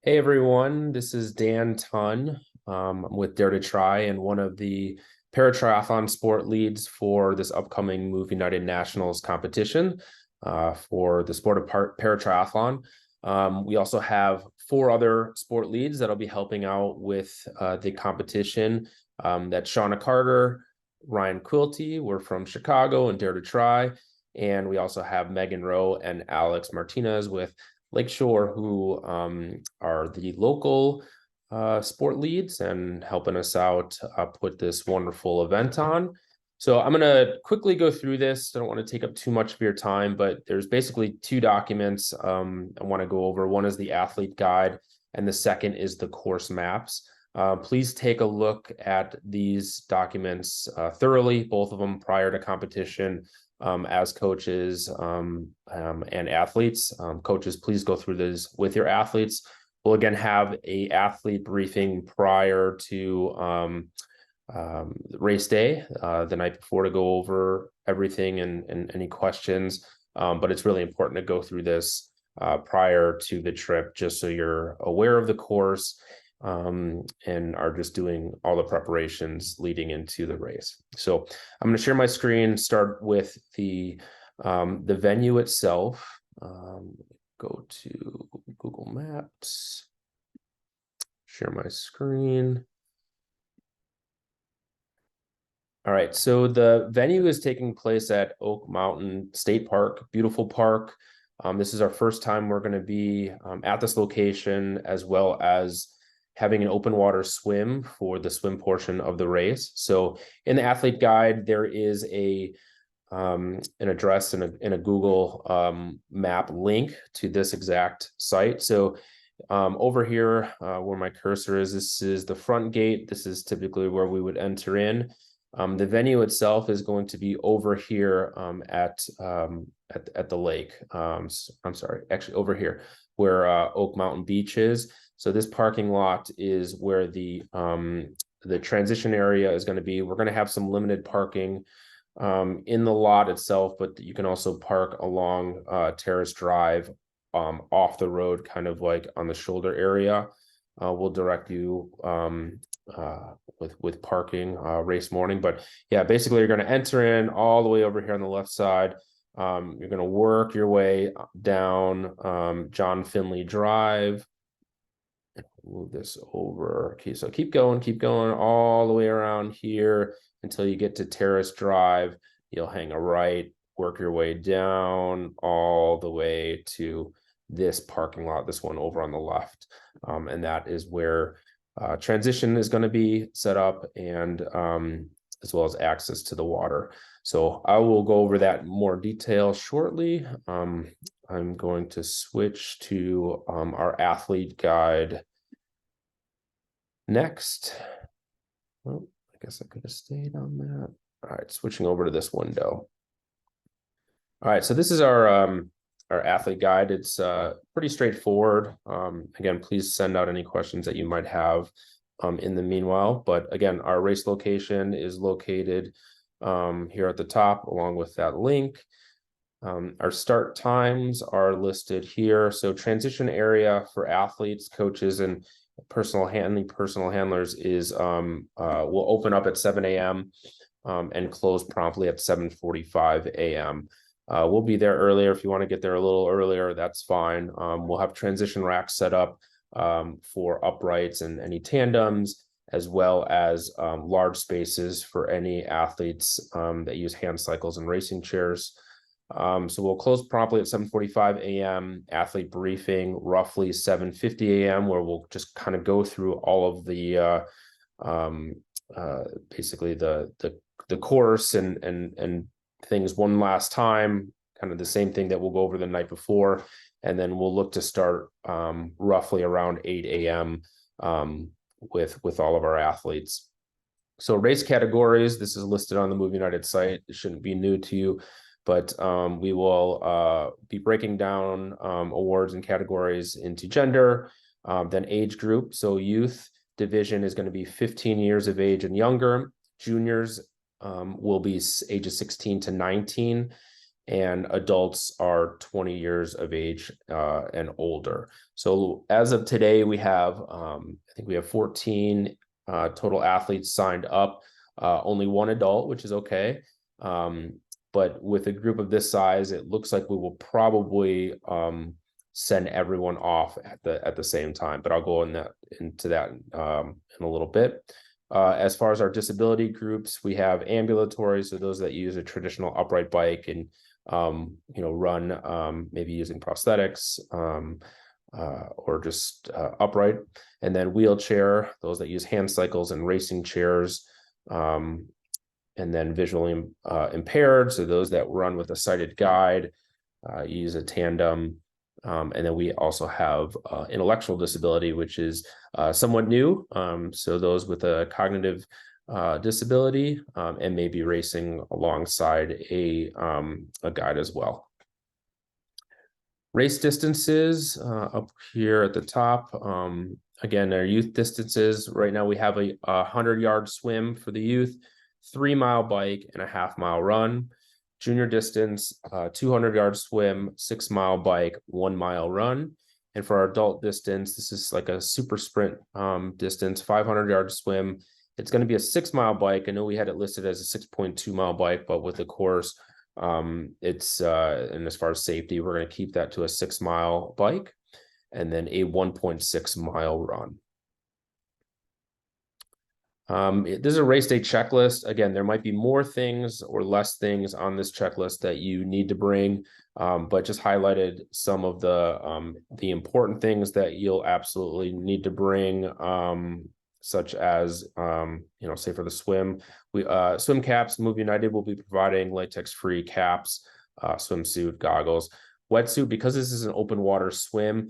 Hey everyone, this is Dan Tunn. I'm with Dare to Try and one of the Paratriathlon sport leads for this upcoming Move United Nationals competition for the sport of Paratriathlon. We also have four other sport leads that'll be helping out with the competition. That's Shauna Carter, Ryan Quilty, we're from Chicago and Dare to Try. And we also have Megan Rowe and Alex Martinez with Lakeshore, who are the local sport leads and helping us out put this wonderful event on. So I'm going to quickly go through this. I don't want to take up too much of your time, but there's basically two documents I want to go over. One is the athlete guide, and the second is the course maps. Please take a look at these documents thoroughly, both of them prior to competition. As coaches and athletes. Coaches, please go through this with your athletes. We'll again have a athlete briefing prior to race day, the night before, to go over everything and any questions. But it's really important to go through this prior to the trip, just so you're aware of the course and are just doing all the preparations leading into the race. So I'm going to share my screen, start with the venue itself. Go to Google Maps, share my screen. All right, so the venue is taking place at Oak Mountain State Park, beautiful park. This is our first time we're going to be at this location, as well as having an open water swim for the swim portion of the race. So in the athlete guide, there is an address and a Google map link to this exact site. So over here where my cursor is, this is the front gate. This is typically where we would enter in. The venue itself is going to be over here at the lake. I'm sorry, actually over here where Oak Mountain Beach is. So this parking lot is where the transition area is going to be. We're going to have some limited parking in the lot itself, but you can also park along Terrace Drive off the road, kind of like on the shoulder area. We'll direct you with parking race morning. But yeah, basically you're going to enter in all the way over here on the left side. You're going to work your way down John Finley Drive. Move this over. Okay, so keep going all the way around here until you get to Terrace Drive. You'll hang a right, work your way down all the way to this parking lot, this one over on the left. And that is where transition is going to be set up, and as well as access to the water. So I will go over that in more detail shortly. I'm going to switch to our athlete guide next. Well, I guess I could have stayed on that. All right, switching over to this window. All right, so this is our athlete guide. It's pretty straightforward. Again, please send out any questions that you might have in the meanwhile. But again, our race location is located here at the top, along with that link. Our start times are listed here. So transition area for athletes, coaches, and personal handlers is will open up at 7 a.m. And close promptly at 7:45 a.m. We'll be there earlier. If you want to get there a little earlier, that's fine. We'll have transition racks set up for uprights and any tandems, as well as large spaces for any athletes that use hand cycles and racing chairs. So we'll close promptly at 7:45 a.m. Athlete briefing roughly 7:50 a.m., where we'll just kind of go through all of the basically the course and things one last time, kind of the same thing that we'll go over the night before, and then we'll look to start roughly around 8 a.m. With all of our athletes. So race categories, this is listed on the Move United site. It shouldn't be new to you, but we will be breaking down awards and categories into gender, then age group. So youth division is going to be 15 years of age and younger. Juniors will be ages 16 to 19, and adults are 20 years of age and older. So as of today, we have, I think we have 14 total athletes signed up, only one adult, which is okay. But with a group of this size, it looks like we will probably send everyone off at the same time. But I'll go into that in a little bit. As far as our disability groups, we have ambulatory, so those that use a traditional upright bike and run maybe using prosthetics or just upright, and then wheelchair, those that use hand cycles and racing chairs, and then visually impaired, so those that run with a sighted guide, use a tandem, and then we also have intellectual disability, which is somewhat new, so those with a cognitive disability and maybe racing alongside a guide as well. Race distances up here at the top. Again, our youth distances, right now we have a 100-yard swim for the youth, 3-mile bike, and a half-mile run. Junior distance, 200-yard swim, 6-mile bike, 1-mile run. And for our adult distance, this is like a super sprint distance, 500-yard swim. It's going to be a 6-mile bike. I know we had it listed as a 6.2-mile bike, but with the course, and as far as safety, we're going to keep that to a 6-mile bike, and then a 1.6-mile run. This is a race day checklist. Again, there might be more things or less things on this checklist that you need to bring, but just highlighted some of the important things that you'll absolutely need to bring, such as, say for the swim, swim caps. Move United will be providing latex-free caps, swimsuit, goggles, wetsuit. Because this is an open water swim,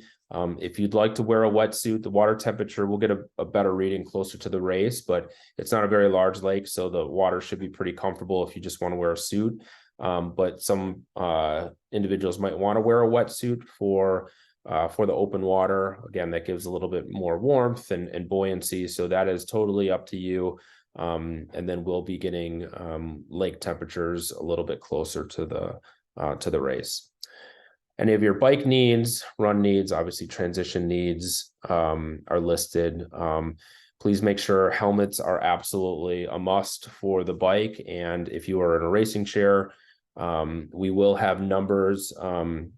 if you'd like to wear a wetsuit, the water temperature will get a better reading closer to the race, but it's not a very large lake, so the water should be pretty comfortable if you just want to wear a suit. But some individuals might want to wear a wetsuit for the open water. Again, that gives a little bit more warmth and buoyancy, so that is totally up to you. And then we'll be getting lake temperatures a little bit closer to the race. Any of your bike needs, run needs, obviously transition needs are listed. Please make sure helmets are absolutely a must for the bike. And if you are in a racing chair, we will have numbers and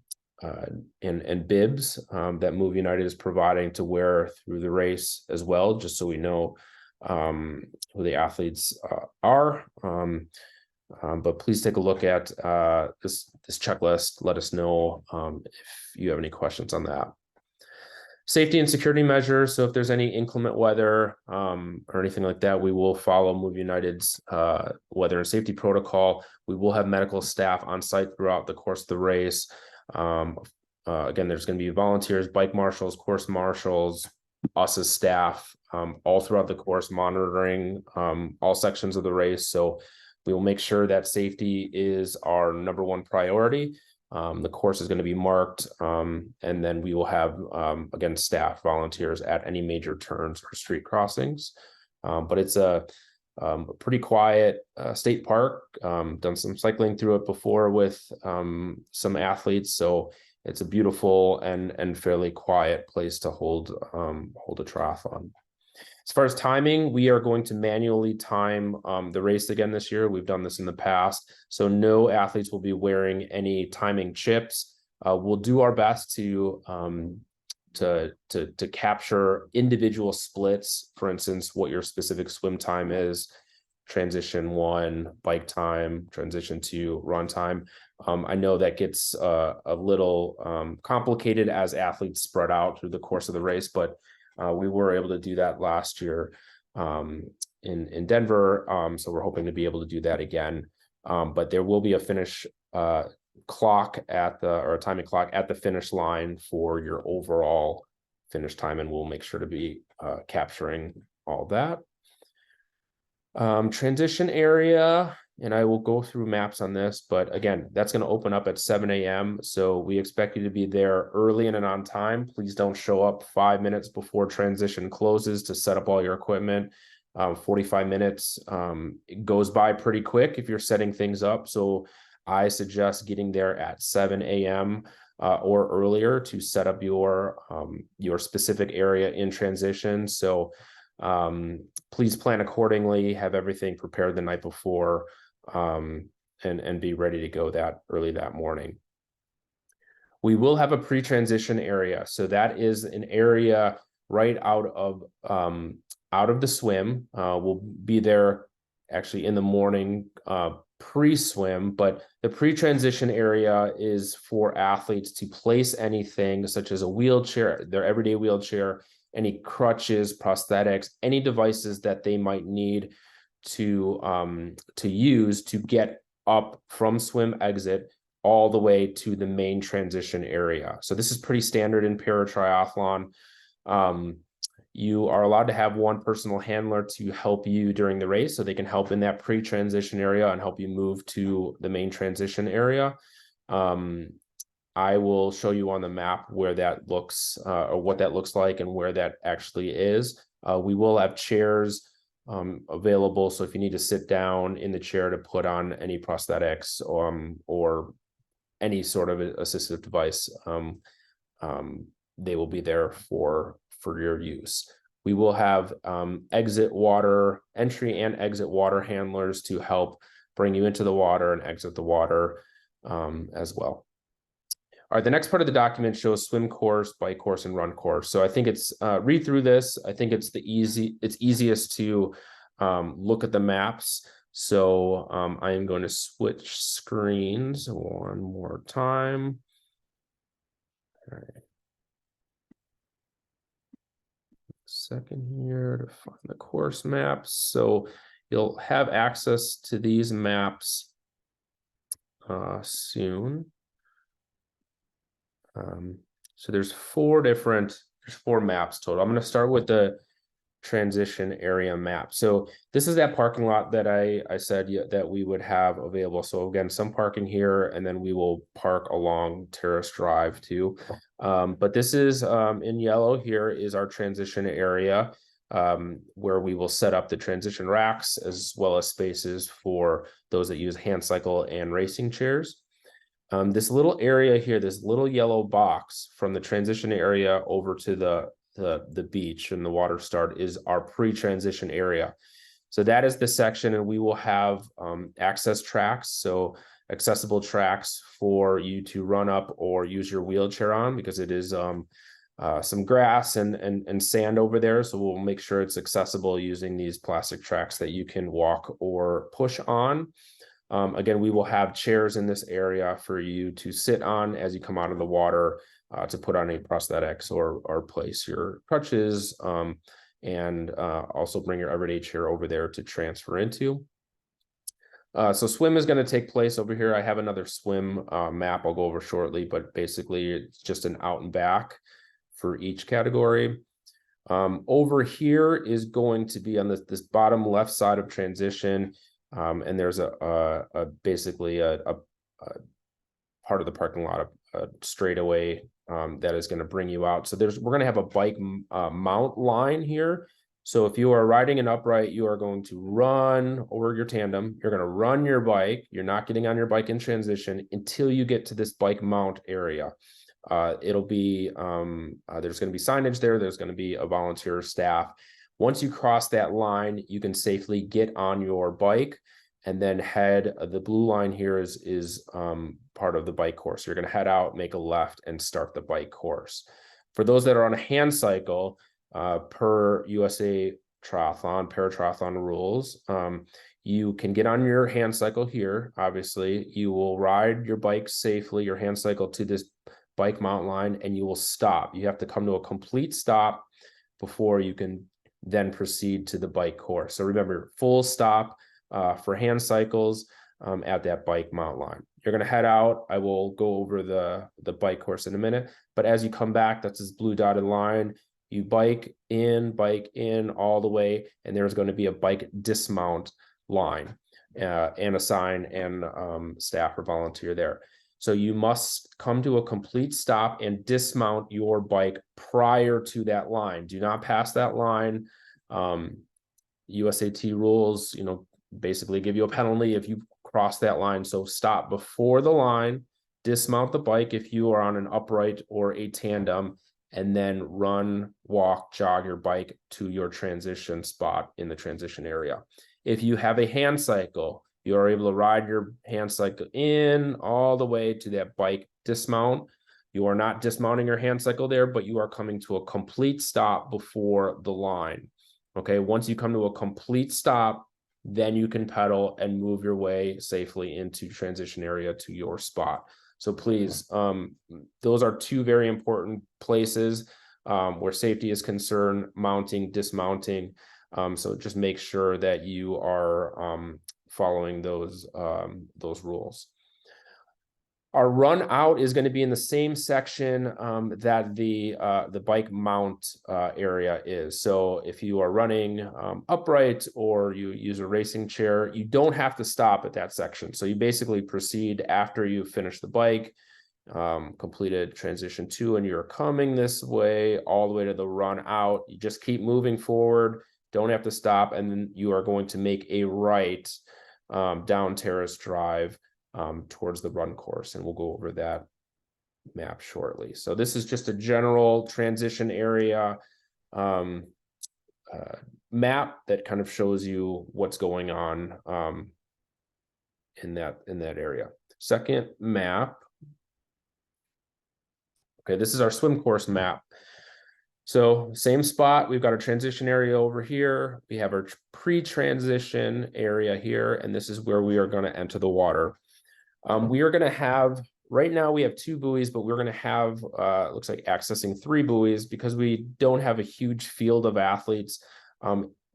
bibs that Move United is providing to wear through the race as well, just so we know who the athletes are. But please take a look at this checklist. Let us know if you have any questions on that. Safety and security measures. So if there's any inclement weather or anything like that, we will follow Move United's weather and safety protocol. We will have medical staff on site throughout the course of the race. Again, there's going to be volunteers, bike marshals, course marshals, us as staff, all throughout the course, monitoring all sections of the race. So we will make sure that safety is our number one priority. The course is going to be marked, and then we will have, again, staff volunteers at any major turns or street crossings. But it's a pretty quiet state park. Done some cycling through it before with some athletes, so it's a beautiful and fairly quiet place to hold a triathlon. As far as timing, we are going to manually time the race again this year. We've done this in the past, so no athletes will be wearing any timing chips. We'll do our best to capture individual splits. For instance, what your specific swim time is, transition 1, bike time, transition 2, run time. I know that gets a little complicated as athletes spread out through the course of the race, but we were able to do that last year in Denver, so we're hoping to be able to do that again. But there will be a finish clock or a timing clock at the finish line for your overall finish time, and we'll make sure to be capturing all that. Transition area, and I will go through maps on this, but again, that's going to open up at 7 a.m. So we expect you to be there early and on time. Please don't show up 5 minutes before transition closes to set up all your equipment. 45 minutes it goes by pretty quick if you're setting things up. So I suggest getting there at 7 a.m. Or earlier to set up your specific area in transition. So please plan accordingly, have everything prepared the night before, and be ready to go that early that morning. We will have a pre-transition area. So that is an area right out of the swim. We'll be there actually in the morning pre-swim, but the pre-transition area is for athletes to place anything such as a wheelchair, their everyday wheelchair, any crutches, prosthetics, any devices that they might need to use to get up from swim exit all the way to the main transition area. So this is pretty standard in paratriathlon. You are allowed to have one personal handler to help you during the race, so they can help in that pre-transition area and help you move to the main transition area. I will show you on the map where that looks, or what that looks like and where that actually is. We will have chairs available, so if you need to sit down in the chair to put on any prosthetics or any sort of assistive device, they will be there for your use. We will have entry and exit water handlers to help bring you into the water and exit the water as well. All right, the next part of the document shows swim course, bike course, and run course. So I think it's read through this. I think it's easiest to look at the maps. So I am going to switch screens one more time. All right. Second here to find the course maps. So you'll have access to these maps soon. So there's four maps total. I'm going to start with the transition area map. So this is that parking lot that I said that we would have available. So again, some parking here, and then we will park along Terrace Drive too. But this is in yellow here is our transition area, where we will set up the transition racks as well as spaces for those that use hand cycle and racing chairs. This little area here, this little yellow box from the transition area over to the beach and the water start is our pre-transition area. So that is the section, and we will have access tracks, so accessible tracks for you to run up or use your wheelchair on, because it is some grass and sand over there. So we'll make sure it's accessible using these plastic tracks that you can walk or push on. Again, we will have chairs in this area for you to sit on as you come out of the water, to put on any prosthetics or place your crutches, and also bring your everyday chair over there to transfer into. So swim is going to take place over here. I have another swim map I'll go over shortly, but basically it's just an out and back for each category. Over here is going to be on this bottom left side of transition. And there's basically a part of the parking lot, a straightaway that is going to bring you out. So we're going to have a bike mount line here. So if you are riding an upright, you are going to run over your tandem. You're going to run your bike. You're not getting on your bike in transition until you get to this bike mount area. It'll be there's going to be signage there. There's going to be a volunteer staff. Once you cross that line, you can safely get on your bike and then head. The blue line here is part of the bike course. You're going to head out, make a left, and start the bike course. For those that are on a hand cycle, per USA Paratriathlon rules, you can get on your hand cycle here. Obviously, you will ride your bike safely, your hand cycle, to this bike mount line, and you will stop. You have to come to a complete stop before you can then proceed to the bike course. So remember, full stop for hand cycles at that bike mount line. You're going to head out. I will go over the bike course in a minute, but as you come back, that's this blue dotted line. You bike in all the way, and there's going to be a bike dismount line and a sign and staff or volunteer there. So you must come to a complete stop and dismount your bike prior to that line. Do not pass that line. USAT rules, basically give you a penalty if you cross that line. So stop before the line, dismount the bike if you are on an upright or a tandem, and then run, walk, jog your bike to your transition spot in the transition area. If you have a hand cycle, you are able to ride your hand cycle in all the way to that bike dismount. You are not dismounting your hand cycle there, but you are coming to a complete stop before the line. Okay, once you come to a complete stop, then you can pedal and move your way safely into transition area to your spot. So please, those are two very important places where safety is concerned, mounting, dismounting. So just make sure that you are following those rules. Our run out is going to be in the same section that the bike mount area is. So if you are running upright or you use a racing chair, you don't have to stop at that section. So you basically proceed after you finish the bike, completed transition 2, and you're coming this way all the way to the run out. You just keep moving forward, don't have to stop, and then you are going to make a right down Terrace Drive towards the run course, and we'll go over that map shortly. So this is just a general transition area map that kind of shows you what's going on in that area. Second map. Okay, this is our swim course map. So same spot, we've got a transition area over here. We have our pre-transition area here, and this is where we are going to enter the water. We are going to have, right now we have 2 buoys, but we're going to have, looks like accessing 3 buoys because we don't have a huge field of athletes.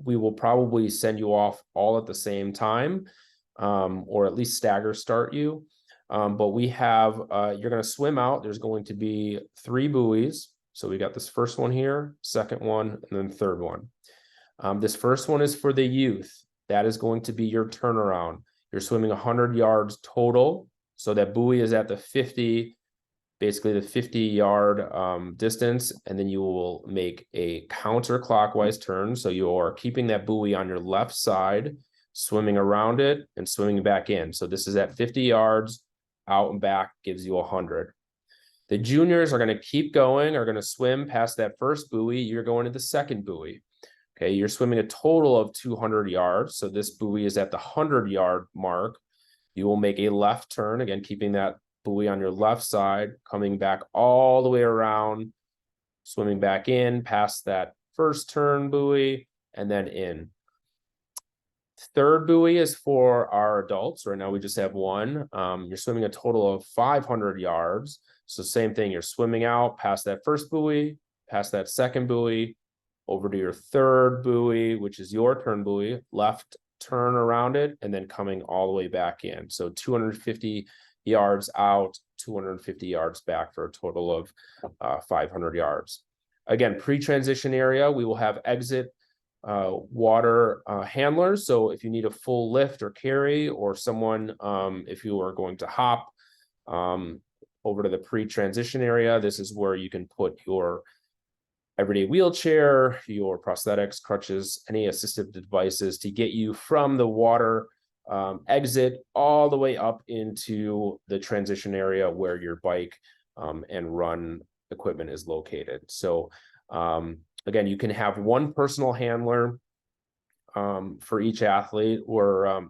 We will probably send you off all at the same time, or at least stagger start you. But we have, you're going to swim out. There's going to be 3 buoys. So we got this first one here, second one, and then third one. This first one is for the youth. That is going to be your turnaround. You're swimming 100 yards total. So that buoy is at the 50, basically the 50-yard distance. And then you will make a counterclockwise turn. So you are keeping that buoy on your left side, swimming around it and swimming back in. So this is at 50 yards, out and back gives you 100. The juniors are going to keep going, are going to swim past that first buoy. You're going to the second buoy. Okay, you're swimming a total of 200 yards. So this buoy is at the 100-yard mark. You will make a left turn, again, keeping that buoy on your left side, coming back all the way around, swimming back in past that first turn buoy, and then in. Third buoy is for our adults. Right now we just have one. You're swimming a total of 500 yards. So same thing, you're swimming out past that first buoy, past that second buoy, over to your third buoy, which is your turn buoy, left turn around it, and then coming all the way back in. So 250 yards out, 250 yards back for a total of 500 yards. Again, pre-transition area, we will have exit water handlers. So if you need a full lift or carry, or someone, if you are going to hop over to the pre-transition area, this is where you can put your everyday wheelchair, your prosthetics, crutches, any assistive devices to get you from the water exit all the way up into the transition area where your bike and run equipment is located. So again, you can have one personal handler for each athlete. We're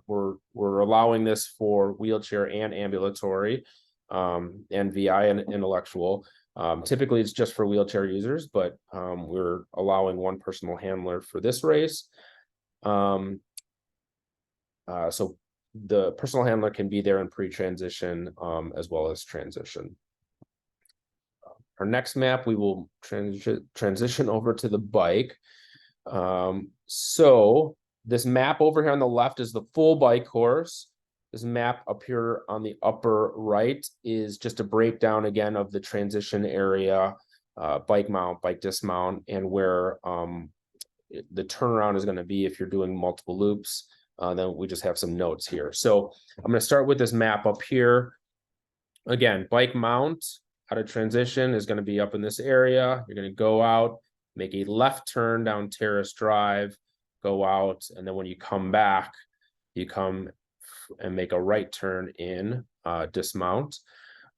allowing this for wheelchair and ambulatory and VI and intellectual. Typically it's just for wheelchair users, but we're allowing one personal handler for this race. So the personal handler can be there in pre-transition as well as transition. Our next map, we will transition over to the bike. So this map over here on the left is the full bike course. This map up here on the upper right is just a breakdown again of the transition area, bike mount, bike dismount, and where the turnaround is going to be if you're doing multiple loops. Then we just have some notes here. So I'm going to start with this map up here. Again, bike mount out of transition is going to be up in this area. You're going to go out, make a left turn down Terrace Drive, go out, and then when you come back, you come and make a right turn in, dismount.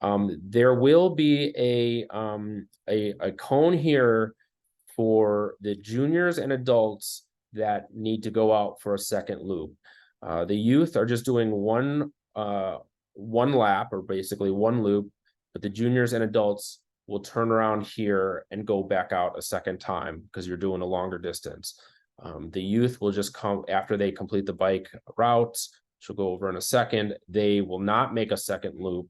There will be a cone here for the juniors and adults that need to go out for a second loop. The youth are just doing one lap, or basically one loop, but the juniors and adults will turn around here and go back out a second time because you're doing a longer distance. The youth will just come after they complete the bike routes, which we'll go over in a second. They will not make a second loop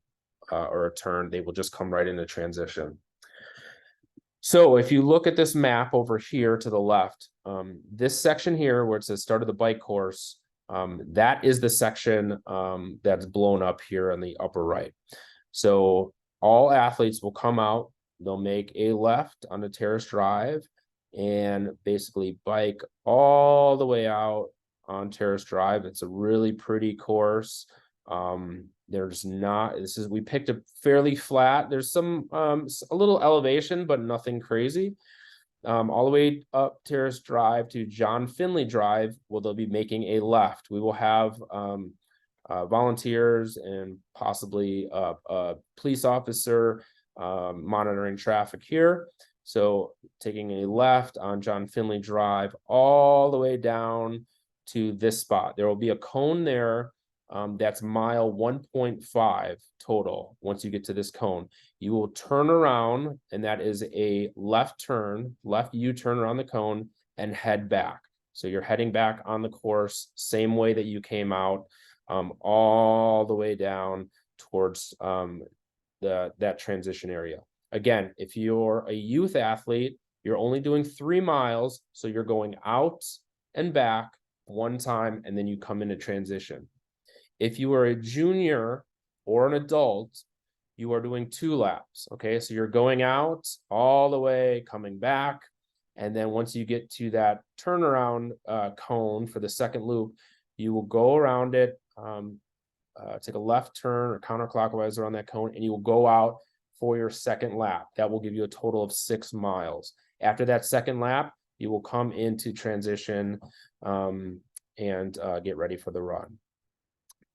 or a turn. They will just come right into transition. So if you look at this map over here to the left, this section here where it says start of the bike course, that is the section that's blown up here on the upper right. So all athletes will come out, they'll make a left on the terrace drive and basically bike all the way out on terrace drive. It's a really pretty course. There's not, we picked a fairly flat, there's some, a little elevation, but nothing crazy. All the way up Terrace Drive to John Finley Drive, well, they'll be making a left. We will have volunteers and possibly a police officer monitoring traffic here. So taking a left on John Finley Drive all the way down to this spot. There will be a cone there. That's mile 1.5 total. Once you get to this cone, you will turn around, and that is a left turn, left U-turn around the cone and head back. So you're heading back on the course, same way that you came out, all the way down towards that transition area. Again, if you're a youth athlete, you're only doing 3 miles. So you're going out and back one time, and then you come into transition. If you are a junior or an adult, you are doing 2 laps. Okay, so you're going out all the way, coming back. And then once you get to that turnaround cone for the second loop, you will go around it, take a left turn or counterclockwise around that cone, and you will go out for your second lap. That will give you a total of 6 miles. After that second lap, you will come into transition and get ready for the run.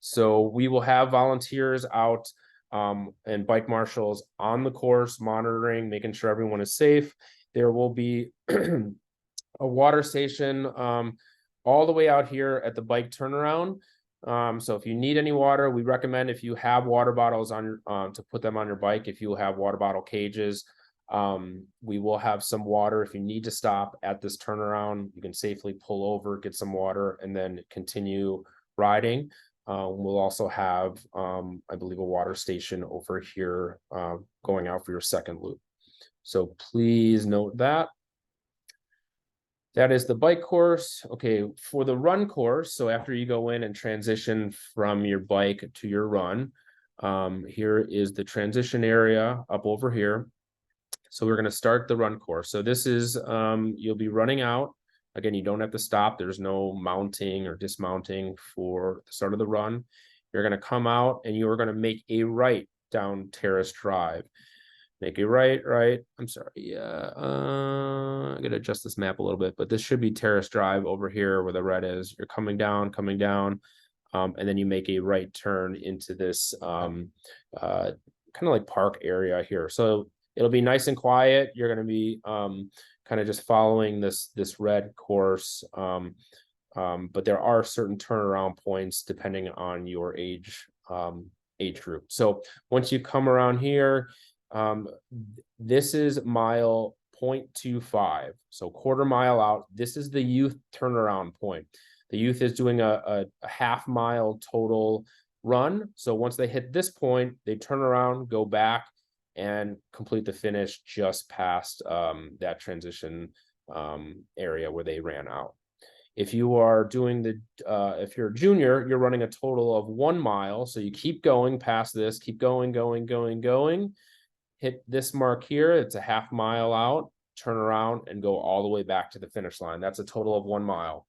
So we will have volunteers out and bike marshals on the course, monitoring, making sure everyone is safe. There will be a water station all the way out here at the bike turnaround. So if you need any water, we recommend, if you have water bottles on to put them on your bike. If you have water bottle cages, we will have some water. If you need to stop at this turnaround, you can safely pull over, get some water, and then continue riding. We'll also have, I believe, a water station over here going out for your second loop. So please note that. That is the bike course. Okay, for the run course, so after you go in and transition from your bike to your run, here is the transition area up over here. So we're going to start the run course. So this is, you'll be running out. Again, you don't have to stop. There's no mounting or dismounting for the start of the run. You're going to come out and you are going to make a right down Terrace Drive. Make a right. I'm sorry. Yeah, I'm going to adjust this map a little bit, but this should be Terrace Drive over here where the red is. You're coming down, and then you make a right turn into this kind of like park area here. So it'll be nice and quiet. You're going to be kind of just following this red course, but there are certain turnaround points depending on your age group. So once you come around here, this is mile 0.25, so quarter mile out. This is the youth turnaround point. The youth is doing a half mile total run. So once they hit this point, they turn around, go back, and complete the finish just past that transition area where they ran out. If you are doing if you're a junior, you're running a total of 1 mile. So you keep going past this, keep going, hit this mark here. It's a half mile out, turn around and go all the way back to the finish line. That's a total of 1 mile.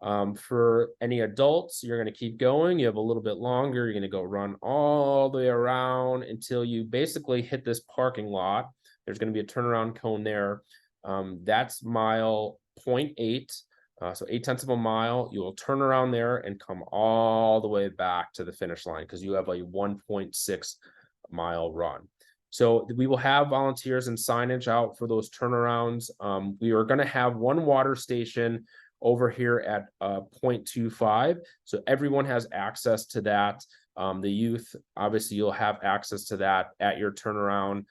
For any adults, you're going to keep going. You have a little bit longer. You're going to go run all the way around until you basically hit this parking lot. There's going to be a turnaround cone there. That's mile 0.8. So 0.8 of a mile, you will turn around there and come all the way back to the finish line because you have a 1.6 mile run. So we will have volunteers and signage out for those turnarounds. We are going to have one water station over here at 0.25. So everyone has access to that. The youth, obviously, you'll have access to that at your turnaround.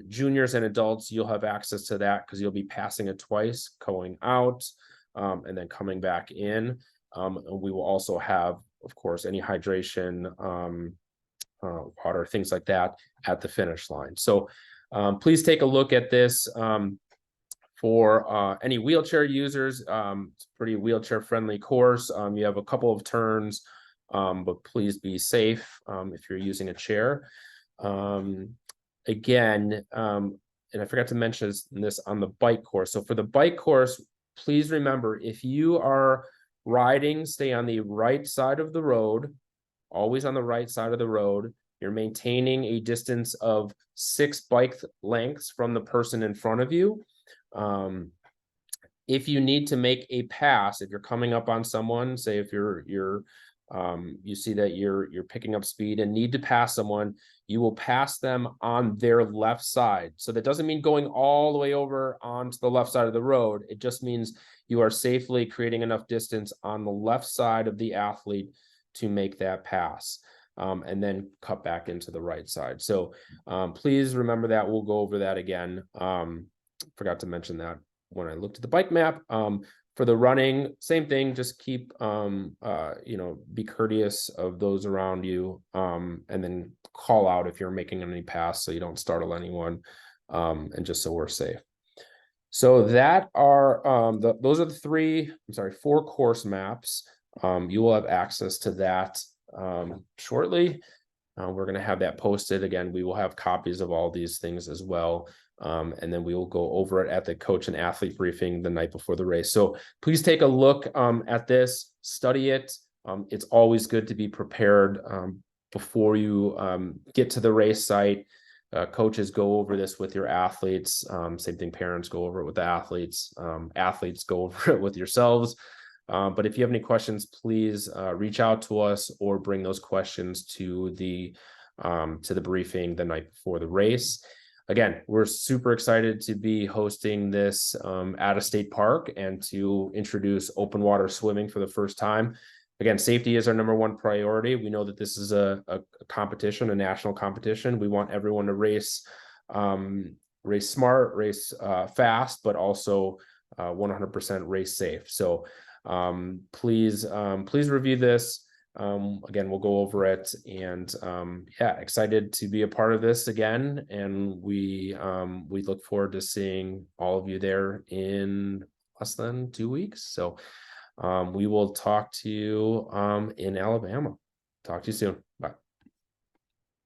Juniors and adults, you'll have access to that because you'll be passing it twice, going out and then coming back in. And we will also have, of course, any hydration, water, things like that at the finish line. So please take a look at this. For any wheelchair users, it's a pretty wheelchair friendly course. You have a couple of turns, but please be safe if you're using a chair. Again, and I forgot to mention this on the bike course. So for the bike course, please remember, if you are riding, stay on the right side of the road, always on the right side of the road. You're maintaining a distance of 6 bike lengths from the person in front of you. If you need to make a pass, if you're coming up on someone, say if you see that you're picking up speed and need to pass someone, you will pass them on their left side. So that doesn't mean going all the way over onto the left side of the road. It just means you are safely creating enough distance on the left side of the athlete to make that pass, and then cut back into the right side. So please remember that. We'll go over that again. Forgot to mention that when I looked at the bike map. For the running, same thing, just keep, be courteous of those around you, and then call out if you're making any pass so you don't startle anyone, and just so we're safe. So that are, those are the 4 course maps. You will have access to that shortly. We're going to have that posted. Again, we will have copies of all these things as well. And then we will go over it at the coach and athlete briefing the night before the race. So please take a look at this, study it. It's always good to be prepared before you get to the race site. Coaches go over this with your athletes. Same thing, parents go over it with the athletes. Athletes go over it with yourselves. But if you have any questions, please reach out to us or bring those questions to the briefing the night before the race. Again, we're super excited to be hosting this at a state park and to introduce open water swimming for the first time. Again, safety is our #1 priority. We know that this is a competition, a national competition. We want everyone to race smart, race fast, but also 100% race safe. So please review this. Again, we'll go over it, and excited to be a part of this again. And we look forward to seeing all of you there in less than 2 weeks. So we will talk to you in Alabama. Talk to you soon. Bye.